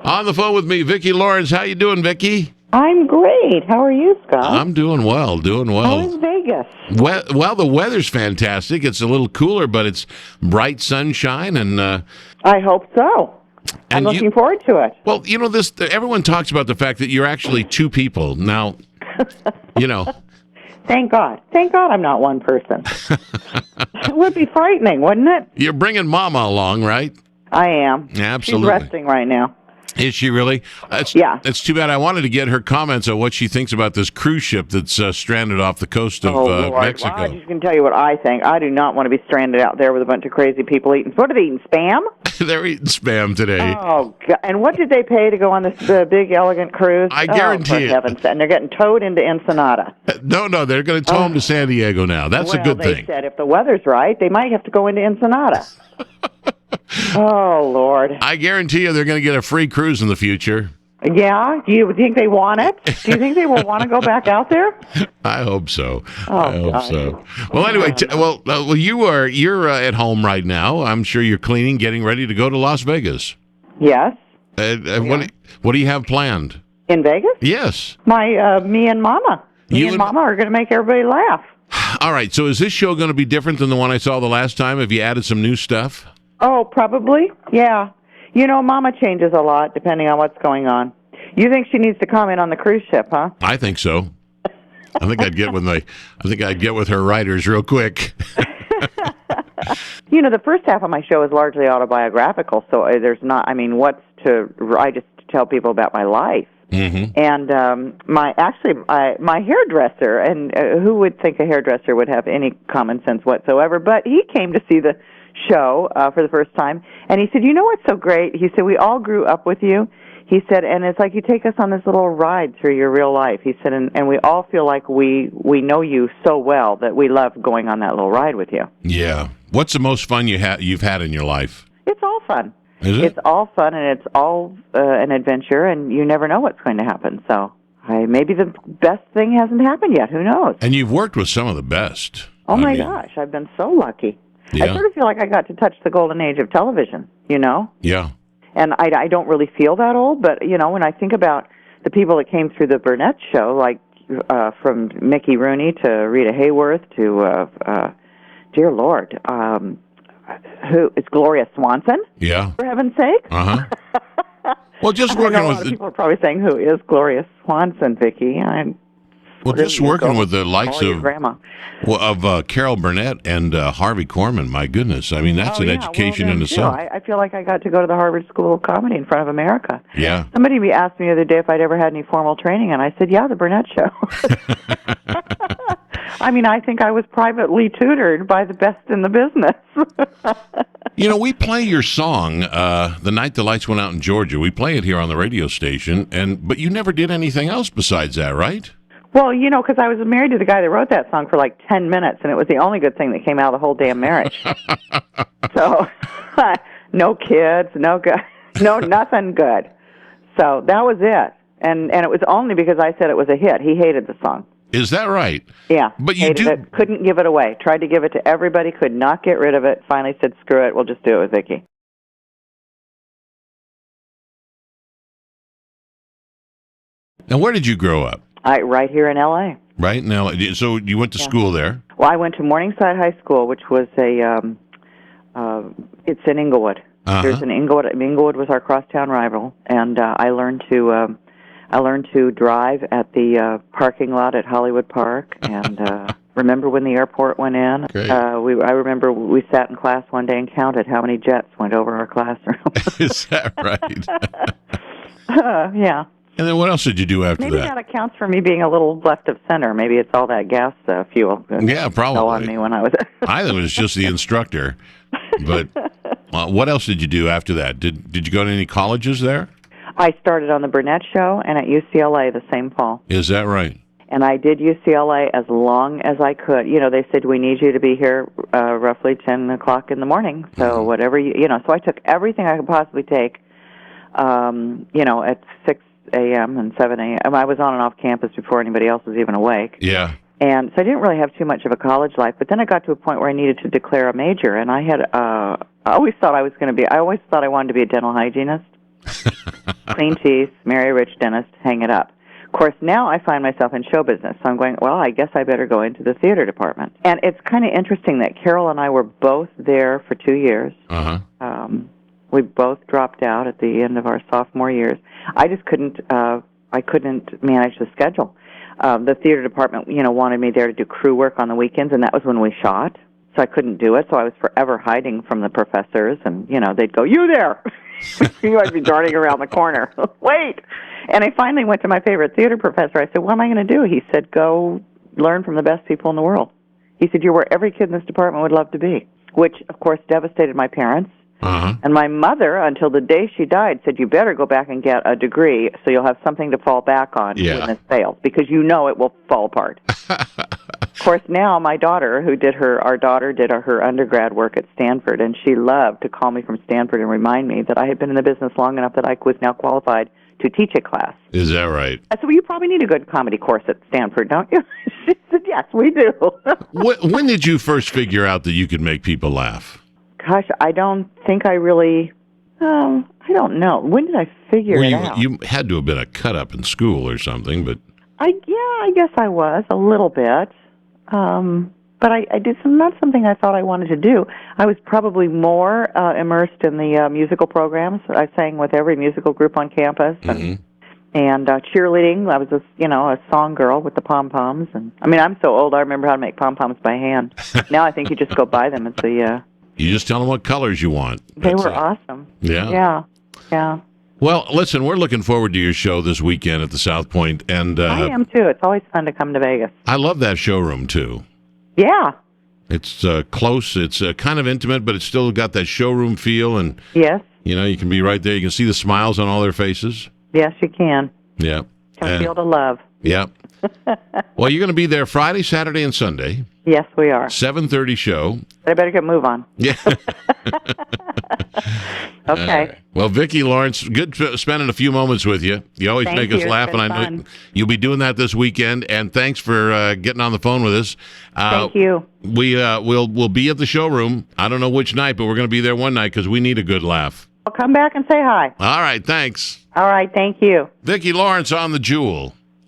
On the phone with me, Vicki Lawrence. How you doing, Vicki? I'm great. How are you, Scott? I'm doing well, How is Vegas? Well, the weather's fantastic. It's a little cooler, but it's bright sunshine, and I hope so. I'm looking forward to it. well, everyone talks about the fact that you're actually two people. Now, Thank God. Thank God I'm not one person. It would be frightening, wouldn't it? you're bringing Mama along, right? I am. Absolutely. She's resting right now. Is she really? Yeah. It's too bad. I wanted to get her comments on what she thinks about this cruise ship that's stranded off the coast of Lord. Mexico. Well, I just can tell you what I think. I do not want to be stranded out there with a bunch of crazy people eating. What are they eating, Spam? They're eating Spam today. Oh, God. And what did they pay to go on this big, elegant cruise? I guarantee for heaven's sake. And they're getting towed into Ensenada. No, they're going to tow them to San Diego now. That's a good thing. They said if the weather's right, they might have to go into Ensenada. Oh, Lord. I guarantee you they're going to get a free cruise in the future. Yeah? Do you think they want it? Do you think they will want to go back out there? I hope so. Oh, I hope gosh. so. Well, anyway, you're at home right now. I'm sure you're cleaning, getting ready to go to Las Vegas. Yes. What do you have planned? In Vegas? Yes. Me and Mama. You Me and Mama are going to make everybody laugh. All right. So is this show going to be different than the one I saw the last time? Have you added some new stuff? Oh, probably. Yeah. Mama changes a lot depending on what's going on. You think she needs to comment on the cruise ship, huh? I think so. I think I'd get with her writers real quick. The first half of my show is largely autobiographical, so there's not. I just tell people about my life. Mm-hmm. And my hairdresser, and who would think a hairdresser would have any common sense whatsoever? But he came to see the show for the first time, and he said, "You know what's so great?" He said, "We all grew up with you." He said, "And it's like you take us on this little ride through your real life." He said, and we all feel like we know you so well that we love going on that little ride with you. Yeah. What's the most fun you've had in your life? It's all fun. Is it? It's all fun, and it's all an adventure, and you never know what's going to happen. So maybe the best thing hasn't happened yet. Who knows? And you've worked with some of the best. Oh, my gosh. I've been so lucky. Yeah. I sort of feel like I got to touch the golden age of television, Yeah. And I don't really feel that old, but, when I think about the people that came through the Burnett show, like from Mickey Rooney to Rita Hayworth to, dear Lord, who is Gloria Swanson? Yeah. For heaven's sake. Uh-huh. Well, just working I know a lot with of people are probably saying, "Who is Gloria Swanson, Vicki?" just working with the likes of grandma. of Carol Burnett and Harvey Korman. My goodness, I mean that's an education in itself. I feel like I got to go to the Harvard School of Comedy in front of America. Yeah. Somebody asked me the other day if I'd ever had any formal training, and I said, "Yeah, the Burnett Show." I think I was privately tutored by the best in the business. We play your song, "The Night the Lights Went Out in Georgia." We play it here on the radio station, but you never did anything else besides that, right? Well, because I was married to the guy that wrote that song for like 10 minutes, and it was the only good thing that came out of the whole damn marriage. So, no kids, no nothing good. So that was it. And it was only because I said it was a hit. He hated the song. Is that right? Yeah. But you hated it, couldn't give it away. Tried to give it to everybody, could not get rid of it. Finally said, "Screw it, we'll just do it with Vicki." And where did you grow up? Right here in L.A. Right now, so you went to school there? Well, I went to Morningside High School, which was it's in Inglewood. Uh-huh. There's an Inglewood. Inglewood was our crosstown rival, and I learned to drive at the parking lot at Hollywood Park, and remember when the airport went in. I remember we sat in class one day and counted how many jets went over our classroom. Is that right? Yeah. And then what else did you do after Maybe that? that accounts for me being a little left of center. Maybe it's all that gas fuel. Yeah, probably. Fell on me when I was. I think it was just the instructor. But what else did you do after that? Did you go to any colleges there? I started on the Burnett Show and at UCLA the same fall. Is that right? And I did UCLA as long as I could. They said, "We need you to be here roughly 10 o'clock in the morning." So whatever so I took everything I could possibly take, at 6 a.m. and 7 a.m. I was on and off campus before anybody else was even awake. Yeah. And so I didn't really have too much of a college life. But then I got to a point where I needed to declare a major. And I always thought I wanted to be a dental hygienist. clean teeth, marry a rich dentist, hang it up. Of course, now I find myself in show business, so I'm going, well, I guess I better go into the theater department. And it's kind of interesting that Carol and I were both there for 2 years. We both dropped out at the end of our sophomore years. I just couldn't manage the schedule. The theater department, wanted me there to do crew work on the weekends, and that was when we shot. So I couldn't do it, so I was forever hiding from the professors, and, they'd go, you there! You might be darting around the corner. Wait! And I finally went to my favorite theater professor. I said, what am I going to do? He said, go learn from the best people in the world. He said, you're where every kid in this department would love to be, which, of course, devastated my parents. And my mother, until the day she died, said, you better go back and get a degree so you'll have something to fall back on when this fails, because it will fall apart. Of course, now my daughter, our daughter did her undergrad work at Stanford, and she loved to call me from Stanford and remind me that I had been in the business long enough that I was now qualified to teach a class. Is that right? I said, well, you probably need a good comedy course at Stanford, don't you? She said, yes, we do. When did you first figure out that you could make people laugh? Gosh, I don't think I really... I don't know. When did I figure it out? You had to have been a cut-up in school or something, but... I guess I was, a little bit. But I did not something I thought I wanted to do. I was probably more immersed in the musical programs. I sang with every musical group on campus. And cheerleading. I was a song girl with the pom-poms. And I'm so old, I remember how to make pom-poms by hand. Now I think you just go buy them at the... You just tell them what colors you want. They were awesome. Yeah. Yeah. Well, listen, we're looking forward to your show this weekend at the South Point, and I am too. It's always fun to come to Vegas. I love that showroom too. Yeah. It's close. It's kind of intimate, but it's still got that showroom feel, and yes, you can be right there. You can see the smiles on all their faces. Yes, you can. Yeah. Can feel the love. Yeah. Well, you're going to be there Friday, Saturday, and Sunday. Yes, we are. 7:30 show. I better get move on. Yeah. Okay. Well, Vicki Lawrence, good spending a few moments with you. You always make us laugh, and I know you'll be doing that this weekend. And thanks for getting on the phone with us. Thank you. We'll be at the showroom. I don't know which night, but we're going to be there one night because we need a good laugh. I'll come back and say hi. All right. Thanks. All right. Thank you. Vicki Lawrence on the Jewel.